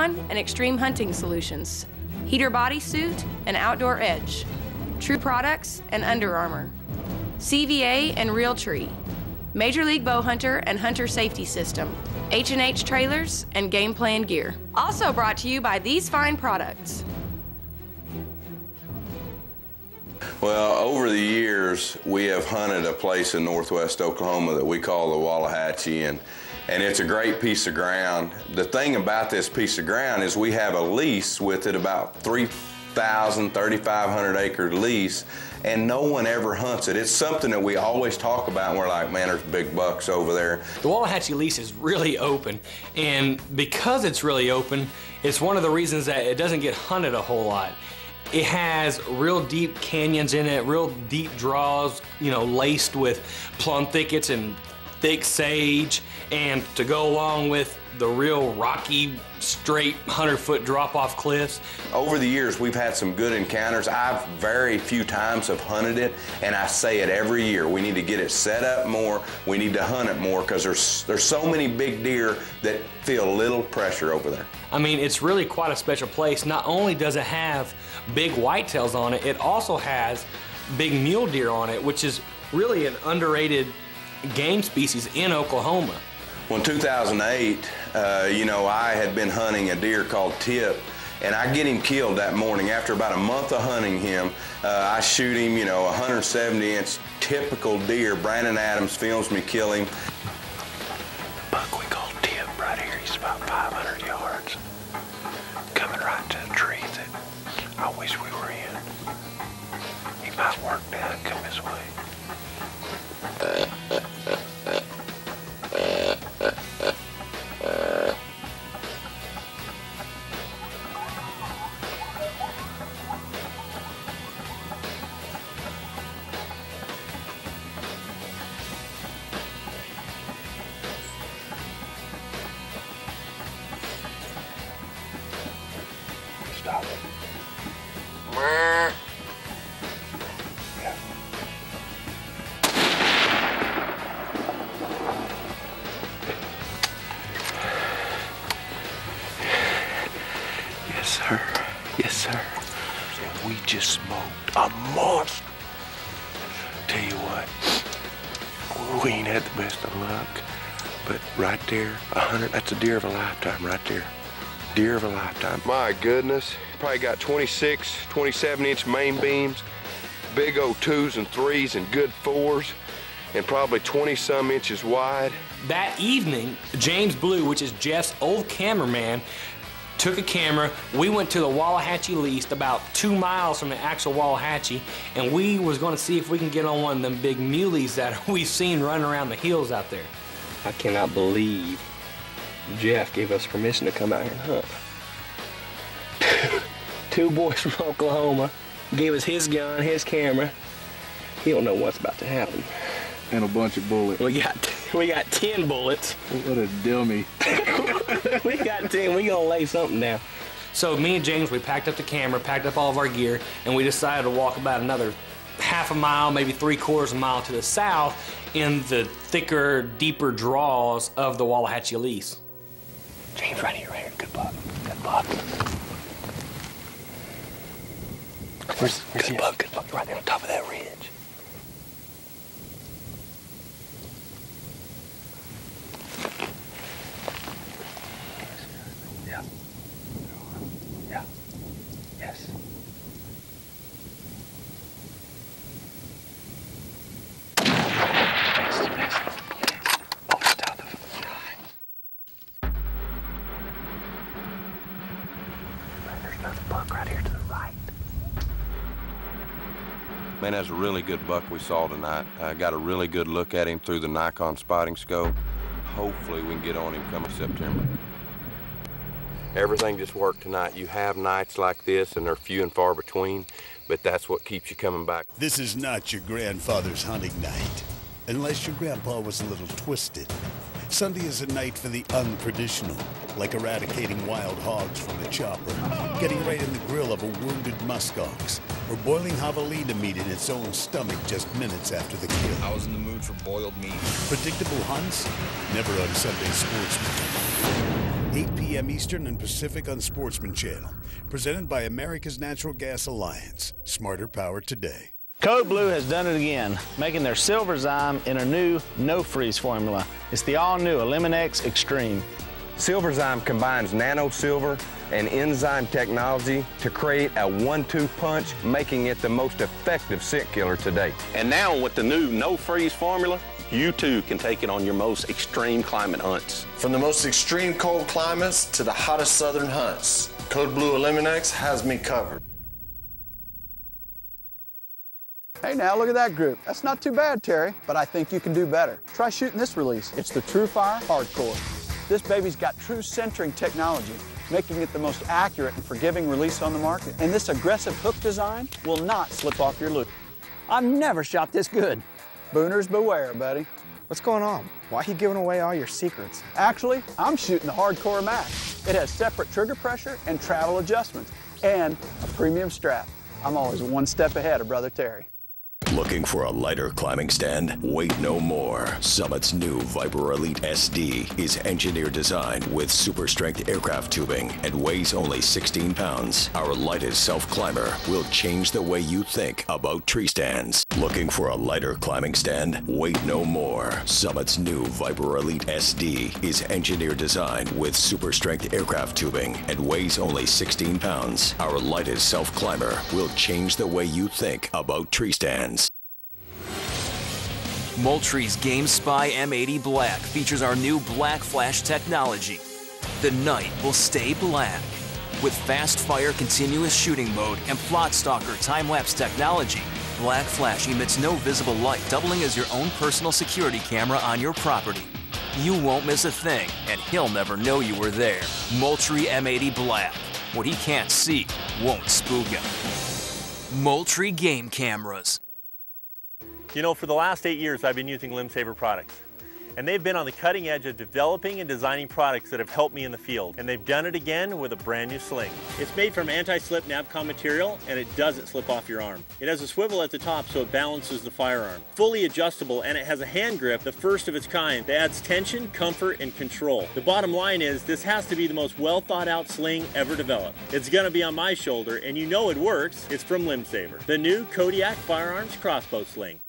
on and extreme hunting solutions, heater bodysuit and outdoor edge, True Products and Under Armour, CVA and Realtree, Major League Bow Hunter and Hunter Safety System, H&H Trailers and Game Plan Gear. Also brought to you by these fine products. Well, over the years, we have hunted a place in northwest Oklahoma that we call the Wallahatchie, and it's a great piece of ground. The thing about this piece of ground is we have a lease with it, about 3,500 acre lease, and no one ever hunts it. It's something that we always talk about, and we're like, man, there's big bucks over there. The Wallahatchie lease is really open, and because it's really open, it's one of the reasons that it doesn't get hunted a whole lot. It has real deep canyons in it, real deep draws, you know, laced with plum thickets and thick sage, and to go along with the real rocky, straight 100-foot drop-off cliffs. Over the years, we've had some good encounters. I've very few times have hunted it, and I say it every year. We need to get it set up more. We need to hunt it more, because there's so many big deer that feel little pressure over there. I mean, it's really quite a special place. Not only does it have big whitetails on it, it also has big mule deer on it, which is really an underrated game species in Oklahoma. Well, in 2008, you know, I had been hunting a deer called Tip, and I get him killed that morning. After about a month of hunting him, I shoot him, you know, a 170-inch typical deer. Brandon Adams films me kill him. Buck we call Tip right here. He's about 500 yards. Coming right to a tree that I wish we were in. He might work down and come this way. Stop it. Yeah. Yes, sir. Yes, sir. And we just smoked a monster. Tell you what, we ain't had the best of luck, but right there, 100, that's a deer of a lifetime right there. Deer of a lifetime. My goodness, probably got 26, 27-inch main beams, big old 2s and 3s and good 4s, and probably 20-some inches wide. That evening, James Blue, which is Jeff's old cameraman, took a camera. We went to the Wallahatchie lease about 2 miles from the actual Wallahatchie, and we was going to see if we can get on one of them big muleys that we've seen running around the hills out there. I cannot believe Jeff gave us permission to come out here and hunt. Two boys from Oklahoma gave us his gun, his camera. He don't know what's about to happen. And a bunch of bullets. We got 10 bullets. What a dummy. We got 10. We gonna lay something down. So me and James, we packed up the camera, packed up all of our gear, and we decided to walk about another half a mile, maybe 3/4 of a mile to the south in the thicker, deeper draws of the Wallahatchie lease. James, right here. Good buck. Good buck. Where's good buck? Good buck. Right there on top of that ridge. Yeah. Yeah. Yes. Next. Oh, it's down the There's another buck right here to the right. Man, that's a really good buck we saw tonight. I got a really good look at him through the Nikon spotting scope. Hopefully we can get on him come September. Everything just worked tonight. You have nights like this, and they're few and far between, but that's what keeps you coming back. This is not your grandfather's hunting night, unless your grandpa was a little twisted. Sunday is a night for the untraditional, like eradicating wild hogs from the chopper, getting right in the grill of a wounded muskox, or boiling javelina meat in its own stomach just minutes after the kill. I was in the mood for boiled meat. Predictable hunts? Never on Sunday Sportsman. 8 p.m. Eastern and Pacific on Sportsman Channel. Presented by America's Natural Gas Alliance. Smarter power today. Code Blue has done it again, making their Silver Zyme in a new no-freeze formula. It's the all-new Eliminax Extreme. Silver Zyme combines nano silver and enzyme technology to create a 1-2 punch, making it the most effective scent killer to date. And now with the new no-freeze formula, you too can take it on your most extreme climate hunts. From the most extreme cold climates to the hottest southern hunts, Code Blue Eliminax has me covered. Hey now, look at that group. That's not too bad, Terry, but I think you can do better. Try shooting this release. It's the TrueFire Hardcore. This baby's got true centering technology, making it the most accurate and forgiving release on the market. And this aggressive hook design will not slip off your loop. I've never shot this good. Booners beware, buddy. What's going on? Why are you giving away all your secrets? Actually, I'm shooting the Hardcore Max. It has separate trigger pressure and travel adjustments, and a premium strap. I'm always one step ahead of Brother Terry. Looking for a lighter climbing stand? Wait no more. Summit's new Viper Elite SD is engineer designed with super strength aircraft tubing and weighs only 16 pounds. Our lightest self-climber will change the way you think about tree stands. Looking for a lighter climbing stand? Wait no more. Summit's new Viper Elite SD is engineer designed with super strength aircraft tubing and weighs only 16 pounds. Our lightest self-climber will change the way you think about tree stands. Moultrie's Game Spy M80 Black features our new Black Flash technology. The night will stay black. With fast fire continuous shooting mode and Plot Stalker time-lapse technology, Black Flash emits no visible light, doubling as your own personal security camera on your property. You won't miss a thing, and he'll never know you were there. Moultrie M80 Black. What he can't see won't spook him. Moultrie Game Cameras. You know, for the last 8 years, I've been using Limb Saver products. And they've been on the cutting edge of developing and designing products that have helped me in the field. And they've done it again with a brand new sling. It's made from anti-slip Navcon material, and it doesn't slip off your arm. It has a swivel at the top so it balances the firearm. Fully adjustable, and it has a hand grip, the first of its kind, that adds tension, comfort, and control. The bottom line is, this has to be the most well thought out sling ever developed. It's gonna be on my shoulder, and you know it works. It's from Limb Saver, the new Kodiak Firearms Crossbow Sling.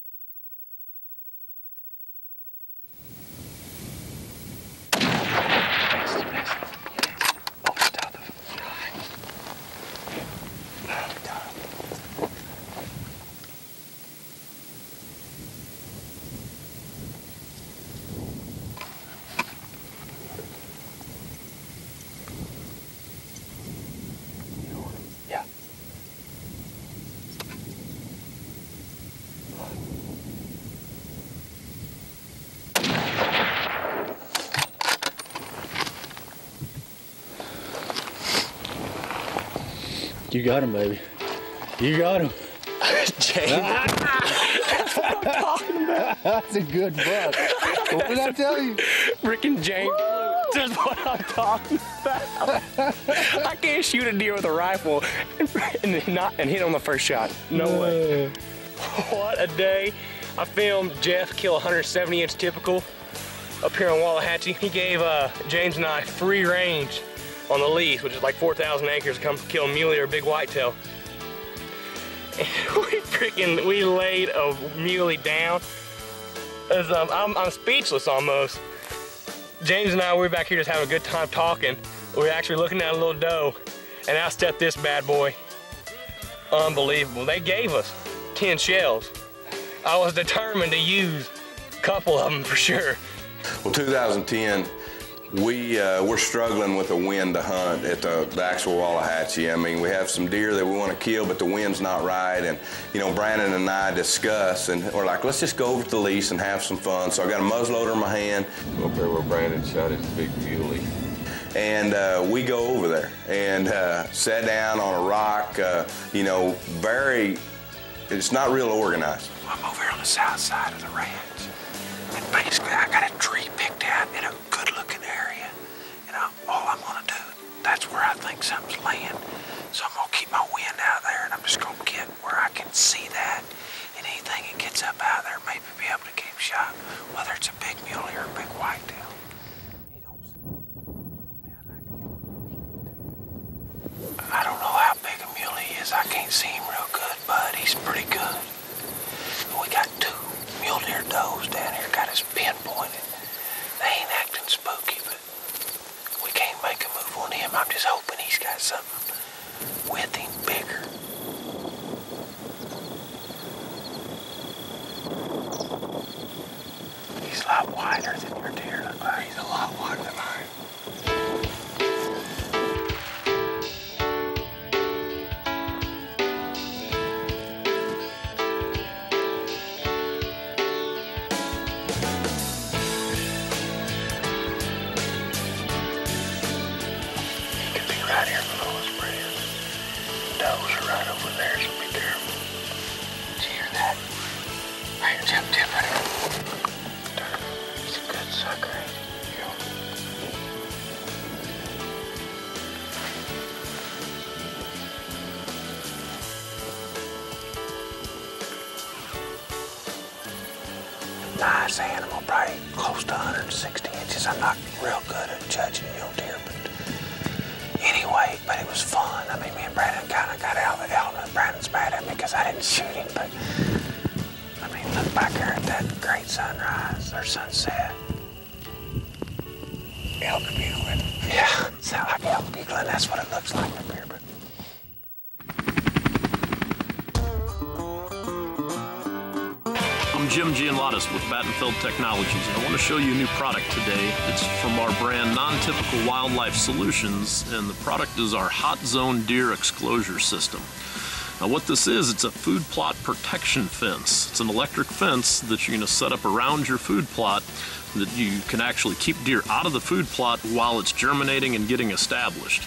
You got him, baby. You got him. James. That's what I'm talking about. That's a good buck. What did I tell you? Frickin' James. That's what I'm talking about. I can't shoot a deer with a rifle and hit on the first shot. No way. What a day. I filmed Jeff kill a 170-inch typical up here on Wallahatchie. He gave James and I free range on the lease, which is like 4,000 acres, to come kill a mule or a big whitetail. And we laid a muley down. I'm speechless almost. James and I, we were back here just having a good time talking. We were actually looking at a little doe, and out stepped this bad boy. Unbelievable. They gave us 10 shells. I was determined to use a couple of them for sure. Well, 2010, we're struggling with the wind to hunt at the actual Wallahatchie. I mean, we have some deer that we want to kill, but the wind's not right. And, you know, Brandon and I discuss, and we're like, let's just go over to the lease and have some fun. So I got a muzzleloader in my hand. Up there where Brandon shot his big muley. And we go over there and sat down on a rock, you know, it's not real organized. I'm over here on the south side of the ranch. And basically, I got a tree picked out in a good-looking area. And all I'm gonna do, that's where I think something's laying. So I'm gonna keep my wind out there, and I'm just gonna get where I can see that. And anything that gets up out there, maybe be able to keep shot, whether it's a big muley or a big whitetail. He don't see. Man, I can't see him real good, but he's pretty good. We got 2 mule deer does down here, got us pinpointed. They ain't acting spooky, but we can't make a move on him. I'm just hoping he's got something with him bigger. He's a lot wider than your deer, look like. He's a lot wider than mine. Right here below us, Brad. Does are right over there, so be careful. Did you hear that? Right, Jim, right here. He's a good sucker, ain't he? Nice animal, probably close to 160 inches. I'm not real good at judging mule deer, but anyway, but it was fun. I mean, me and Brandon kind of got out of the element. Brandon's mad at me because I didn't shoot him, but I mean, look back there at that great sunrise or sunset. Elk bugling. Yeah, sound like elk bugling. That's what it looks like up here, but. I'm Jim Gianlatis with Battenfeld Technologies, and I want to show you a new product today. It's from our brand Non-Typical Wildlife Solutions, and the product is our Hot Zone Deer Exclosure System. Now what this is, it's a food plot protection fence. It's an electric fence that you're going to set up around your food plot that you can actually keep deer out of the food plot while it's germinating and getting established.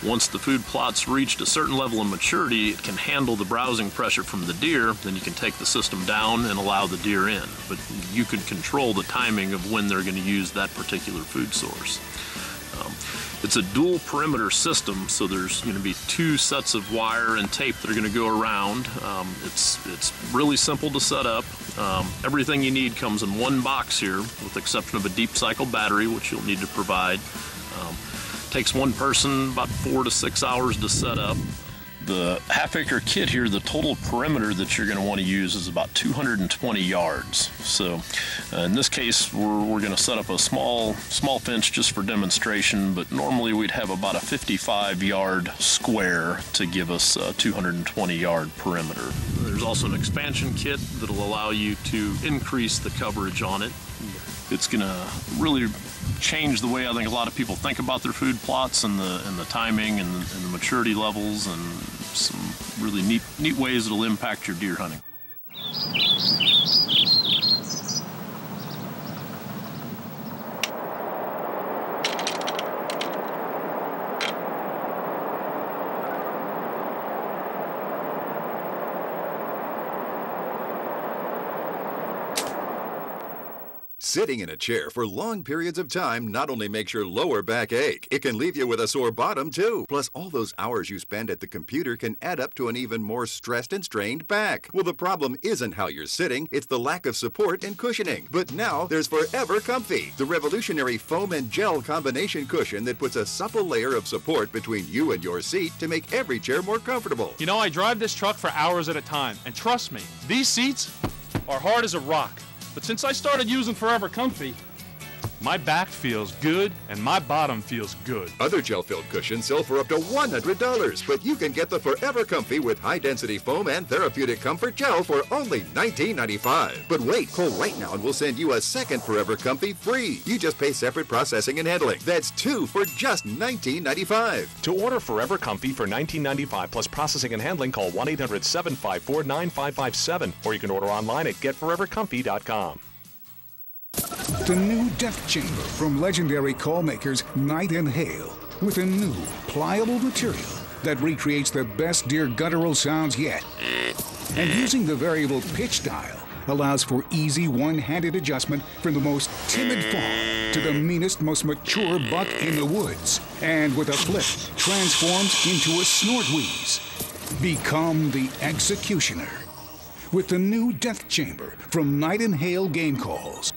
Once the food plot's reached a certain level of maturity, it can handle the browsing pressure from the deer, then you can take the system down and allow the deer in. But you can control the timing of when they're going to use that particular food source. It's a dual perimeter system, so there's going to be 2 sets of wire and tape that are going to go around. It's really simple to set up. Everything you need comes in one box here, with the exception of a deep cycle battery, which you'll need to provide. Takes one person about 4 to 6 hours to set up. The half-acre kit here, the total perimeter that you're going to want to use is about 220 yards. So in this case, we're going to set up a small fence just for demonstration, but normally we'd have about a 55-yard square to give us a 220-yard perimeter. There's also an expansion kit that'll allow you to increase the coverage on it. It's going to really change the way I think a lot of people think about their food plots and the timing and the maturity levels, and some really neat ways it'll impact your deer hunting. Sitting in a chair for long periods of time not only makes your lower back ache, it can leave you with a sore bottom too. Plus, all those hours you spend at the computer can add up to an even more stressed and strained back. Well, the problem isn't how you're sitting, it's the lack of support and cushioning. But now there's Forever Comfy, the revolutionary foam and gel combination cushion that puts a supple layer of support between you and your seat to make every chair more comfortable. You know, I drive this truck for hours at a time, and trust me, these seats are hard as a rock. But since I started using Forever Comfy, my back feels good and my bottom feels good. Other gel-filled cushions sell for up to $100, but you can get the Forever Comfy with high-density foam and therapeutic comfort gel for only $19.95. But wait, call right now and we'll send you a second Forever Comfy free. You just pay separate processing and handling. That's 2 for just $19.95. To order Forever Comfy for $19.95 plus processing and handling, call 1-800-754-9557, or you can order online at getforevercomfy.com. The new Death Chamber from legendary call makers Night and Hail, with a new, pliable material that recreates the best deer guttural sounds yet. And using the variable pitch dial allows for easy one-handed adjustment from the most timid fawn to the meanest, most mature buck in the woods. And with a flip, transforms into a snort wheeze. Become the executioner with the new Death Chamber from Night and Hail Game Calls.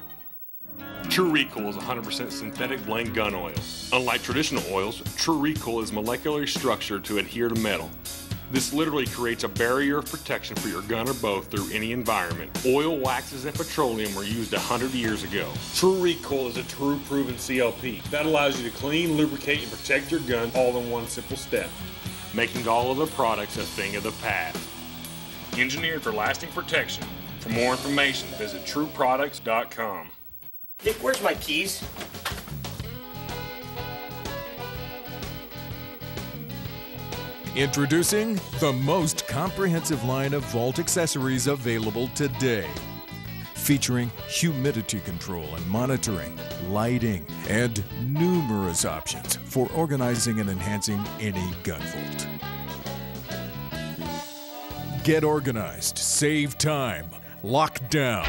True Recoil is 100% synthetic blend gun oil. Unlike traditional oils, True Recoil is molecularly structured to adhere to metal. This literally creates a barrier of protection for your gun or bow through any environment. Oil, waxes, and petroleum were used 100 years ago. True Recoil is a true proven CLP. That allows you to clean, lubricate, and protect your gun all in one simple step, making all other products a thing of the past. Engineered for lasting protection. For more information, visit trueproducts.com. Dick, where's my keys? Introducing the most comprehensive line of vault accessories available today. Featuring humidity control and monitoring, lighting, and numerous options for organizing and enhancing any gun vault. Get organized, save time, lock down,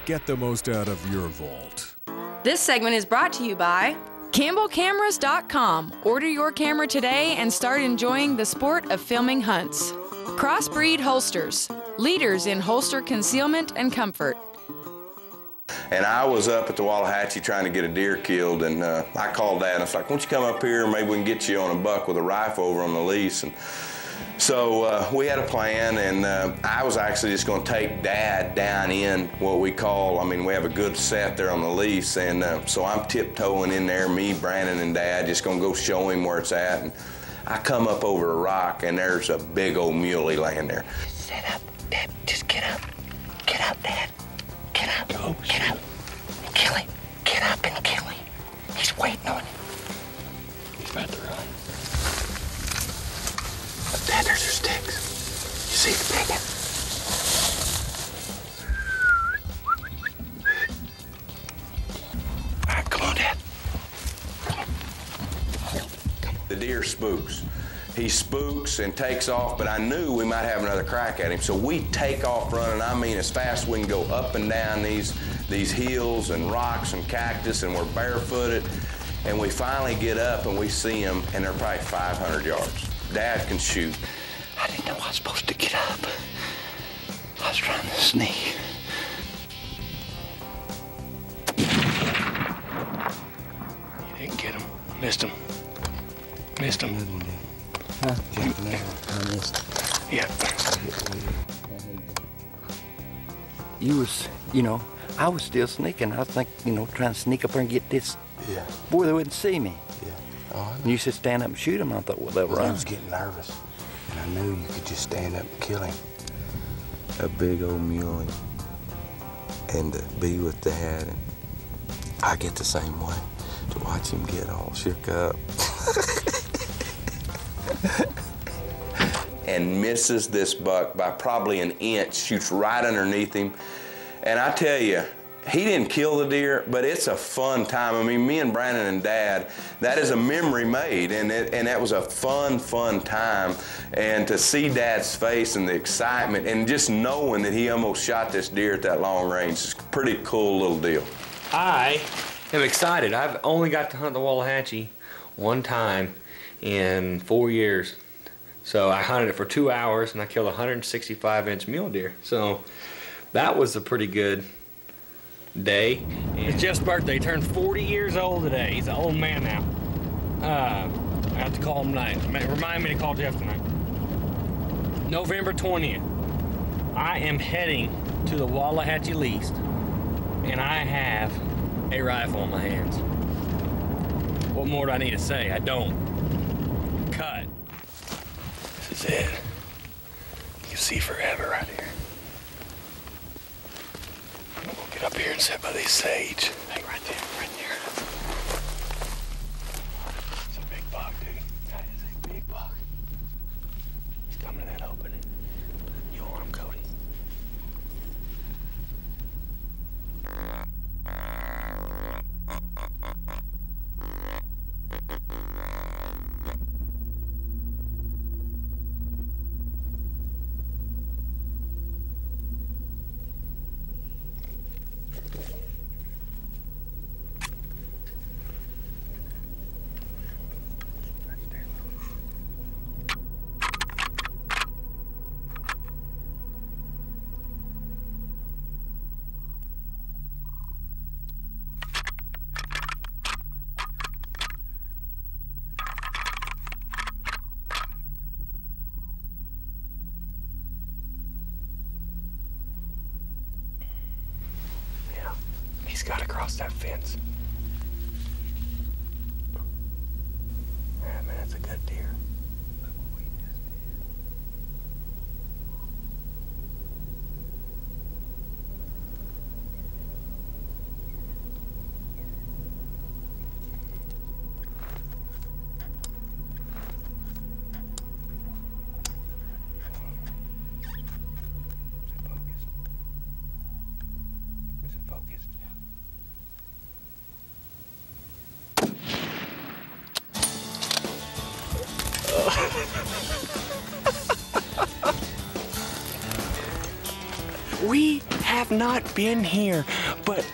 get the most out of your vault. This segment is brought to you by CampbellCameras.com. Order your camera today and start enjoying the sport of filming hunts. Crossbreed Holsters, leaders in holster concealment and comfort. And I was up at the Wallahatchie trying to get a deer killed, and I called Dad, and I was like, why don't you come up here, maybe we can get you on a buck with a rifle over on the lease. And so we had a plan, and I was actually just going to take Dad down in what we call, I mean, we have a good set there on the lease, and so I'm tiptoeing in there, me, Brandon, and Dad, just going to go show him where it's at. And I come up over a rock, and there's a big old muley laying there. Sit up, Dad. Just get up. Get up, Dad. Get up. Go. Get up. And kill him. Get up and kill him. He's waiting on you. He's about to run. Dad, there's your sticks. You see the big one? All right, come on, Dad. The deer spooks. He spooks and takes off, but I knew we might have another crack at him. So we take off running, I mean, as fast as we can go up and down these hills and rocks and cactus, and we're barefooted. And we finally get up and we see him, and they're probably 500 yards. Dad can shoot. I didn't know I was supposed to get up. I was trying to sneak. You didn't get him. Missed him. Missed him. Huh? I missed. Yeah. You was, I was still sneaking. I was thinking, trying to sneak up there and get this. Yeah. Boy, they wouldn't see me. Yeah. Oh, And you said stand up and shoot him. I thought, well, they'll run. I was getting nervous, and I knew you could just stand up and kill him. A big old muley, and to be with Dad, and I get the same way, to watch him get all shook up. And misses this buck by probably an inch, shoots right underneath him. And I tell you, he didn't kill the deer, but it's a fun time. I mean, me and Brandon and Dad, that is a memory made, and that was a fun time. And to see Dad's face and the excitement, and just knowing that he almost shot this deer at that long range, is a pretty cool little deal. I am excited. I've only got to hunt the Wallahatchie one time in 4 years. So I hunted it for 2 hours, and I killed a 165-inch mule deer. So that was a pretty good day. It's Jeff's birthday. He turned 40 years old today. He's an old man now. I have to call him tonight. Remind me to call Jeff tonight. November 20th. I am heading to the Wallahatchie lease, and I have a rifle in my hands. What more do I need to say? I don't. Cut. This is it. You can see forever right here. I'm gonna get up here and sit by this sage. Hey, right there, right there. It's a big buck, dude. That is a big buck. He's coming to that opening. You want him, Cody? across that fence. Yeah, man, that's a good deer. Look what we just We have not been here, but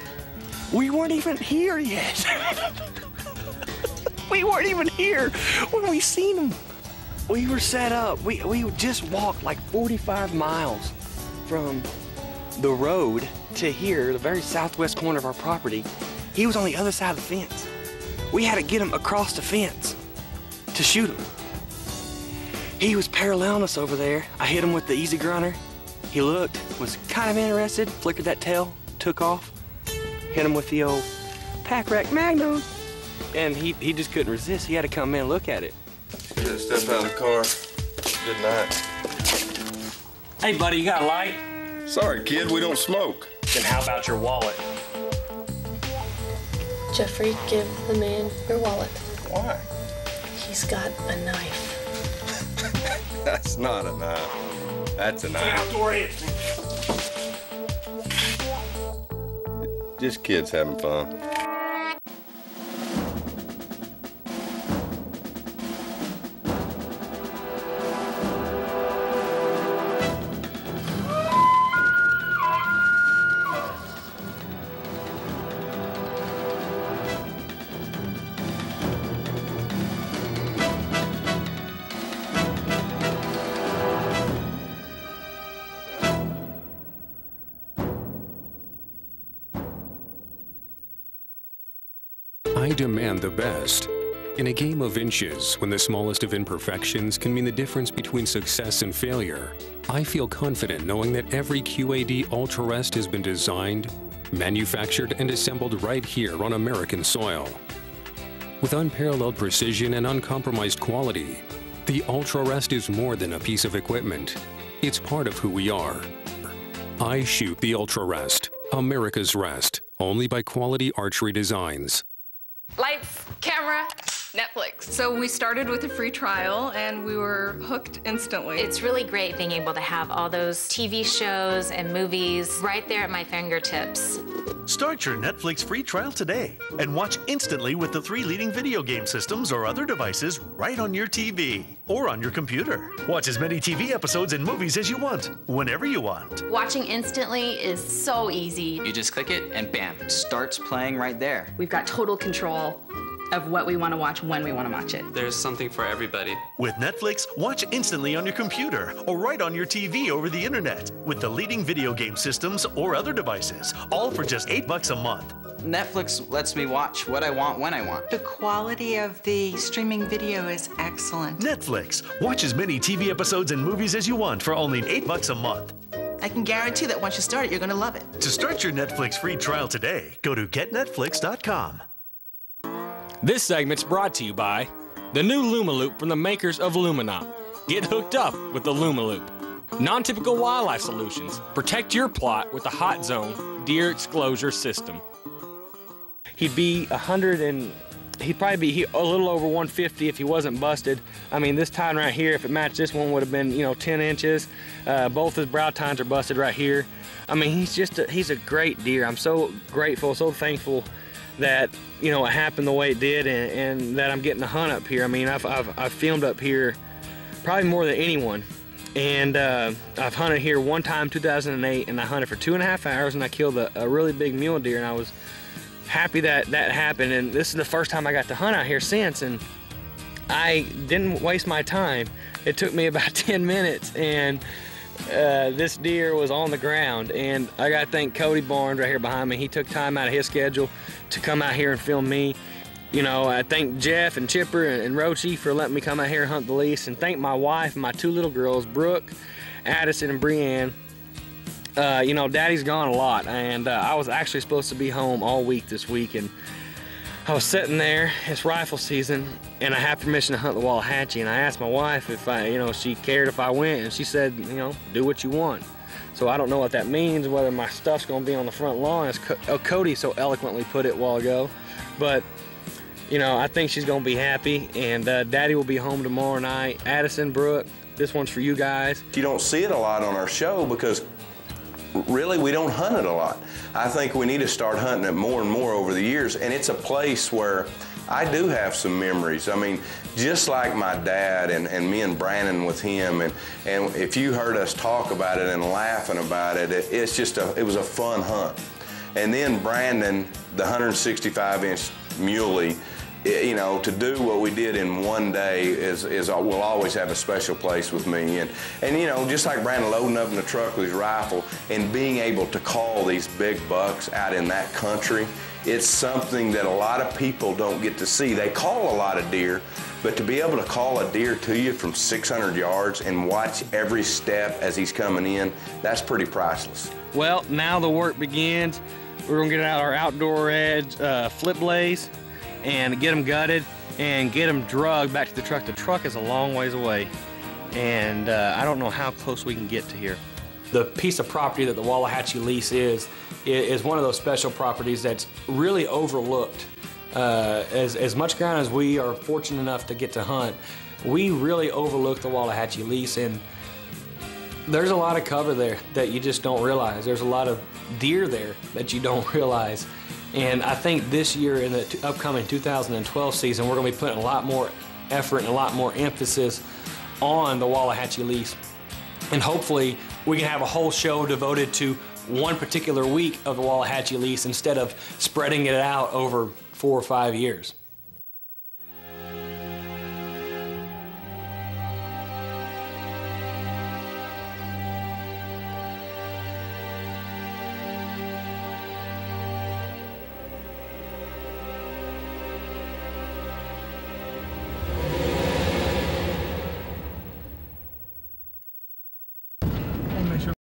we weren't even here yet. We weren't even here when we seen them. We were set up. We just walked like 45 miles from the road to here, the very southwest corner of our property. He was on the other side of the fence. We had to get him across the fence to shoot him. He was paralleling us over there. I hit him with the easy grunter. He looked, was kind of interested, flickered that tail, took off, hit him with the old pack rack magnum, and he just couldn't resist. He had to come in and look at it. Step out of the car. Good night. Hey, buddy, you got a light? Sorry, kid, we don't smoke. Then how about your wallet? Jeffrey, give the man your wallet. Why? He's got a knife. That's not a knife. That's a knife. Just kids having fun. I demand the best. In a game of inches, when the smallest of imperfections can mean the difference between success and failure, I feel confident knowing that every QAD Ultra Rest has been designed, manufactured, and assembled right here on American soil. With unparalleled precision and uncompromised quality, the Ultra Rest is more than a piece of equipment. It's part of who we are. I shoot the Ultra Rest, America's Rest, only by Quality Archery Designs. Lights, camera, Netflix. So we started with a free trial and we were hooked instantly. It's really great being able to have all those TV shows and movies right there at my fingertips. Start your Netflix free trial today and watch instantly with the 3 leading video game systems or other devices right on your TV or on your computer. Watch as many TV episodes and movies as you want, whenever you want. Watching instantly is so easy. You just click it and bam, it starts playing right there. We've got total control of what we want to watch when we want to watch it. There's something for everybody. With Netflix, watch instantly on your computer or right on your TV over the internet with the leading video game systems or other devices, all for just $8 a month. Netflix lets me watch what I want when I want. The quality of the streaming video is excellent. Netflix. Watch as many TV episodes and movies as you want for only $8 a month. I can guarantee that once you start it, you're going to love it. To start your Netflix free trial today, go to getnetflix.com. This segment's brought to you by the new LumaLoop from the makers of Lumina. Get hooked up with the LumaLoop. Non-typical wildlife solutions. Protect your plot with the Hot Zone deer exclosure system. He'd be he'd probably be a little over 150 if he wasn't busted. I mean, this tine right here, if it matched this one, would have been, 10 inches. Both his brow tines are busted right here. I mean, he's a great deer. I'm so grateful, so thankful that, it happened the way it did and that I'm getting to hunt up here. I mean, I've filmed up here probably more than anyone. And I've hunted here one time, 2008, and I hunted for 2.5 hours and I killed a really big mule deer, and I was happy that happened. And this is the first time I got to hunt out here since, and I didn't waste my time. It took me about 10 minutes, and this deer was on the ground, and I got to thank Cody Barnes right here behind me. He took time out of his schedule to come out here and film me. I thank Jeff and Chipper and Roachy for letting me come out here and hunt the lease, and thank my wife and my 2 little girls, Brooke, Addison, and Brianne. You know, Daddy's gone a lot, and I was actually supposed to be home all week this week, and I was sitting there, it's rifle season, and I have permission to hunt the Wallahatchie, and I asked my wife if she cared if I went, and she said, do what you want. So I don't know what that means, whether my stuff's gonna be on the front lawn, as Cody so eloquently put it a while ago, but I think she's gonna be happy, and Daddy will be home tomorrow night. Addison, Brooke, this one's for you guys. You don't see it a lot on our show because really we don't hunt it a lot. I think we need to start hunting it more and more over the years, and it's a place where I do have some memories. I mean, just like my dad and me and Brandon with him, and if you heard us talk about it and laughing about it, it was a fun hunt. And then Brandon, the 165-inch muley, to do what we did in one day will always have a special place with me. And just like Brandon loading up in the truck with his rifle and being able to call these big bucks out in that country, it's something that a lot of people don't get to see. They call a lot of deer, but to be able to call a deer to you from 600 yards and watch every step as he's coming in, that's pretty priceless. Well, now the work begins. We're gonna get out our outdoor edge flip blaze and get them gutted and get them drugged back to the truck. The truck is a long ways away, and I don't know how close we can get to here. The piece of property that the Wallahatchie lease is one of those special properties that's really overlooked. As much ground as we are fortunate enough to get to hunt, we really overlook the Wallahatchie lease, and there's a lot of cover there that you just don't realize. There's a lot of deer there that you don't realize. And I think this year in the upcoming 2012 season, we're gonna be putting a lot more effort and a lot more emphasis on the Wallahatchie lease. And hopefully we can have a whole show devoted to one particular week of the Wallahatchie lease instead of spreading it out over 4 or 5 years.